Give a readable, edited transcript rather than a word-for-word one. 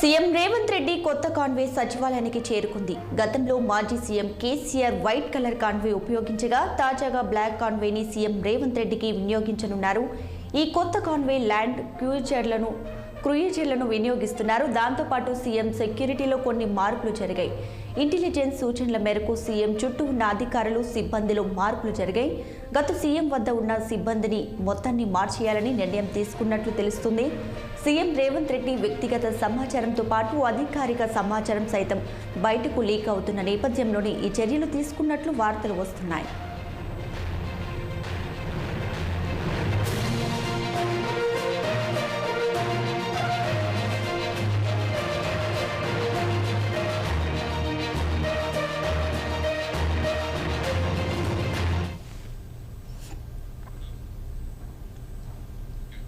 CM Revanth Reddy కొత్త Conway సచివాలయానికి చేరుకుంది. గతంలో మాజీ CM KCR white colour convoy ఉపయోగించగా తాజాగా బ్లాక్ కాన్వేని సీఎం రేవంత్ రెడ్డికి వినియోగించనున్నారు. ఈ కొత్త కాన్వే ల్యాండ్ క్రూయిజర్లను వినియోగిస్తున్నారు. దాంతోపాటు సీఎం సెక్యూరిటీలో కొన్ని మార్పులు జరిగాయి. ఇంటెలిజెన్స్ సూచనల మేరకు సీఎం చుట్టూ ఉన్న అధికారులు సిబ్బందిలో మార్పులు జరిగాయి. గత సీఎం వద్ద ఉన్న సిబ్బందిని మొత్తాన్ని మార్చేయాలని నిర్ణయం తీసుకున్నట్లు తెలుస్తుంది. సీఎం రేవంత్ రెడ్డి వ్యక్తిగత సమాచారంతో పాటు అధికారిక సమాచారం సైతం బయటకు లీక్ అవుతున్న నేపథ్యంలోనే ఈ చర్యలు తీసుకున్నట్లు వార్తలు వస్తున్నాయి.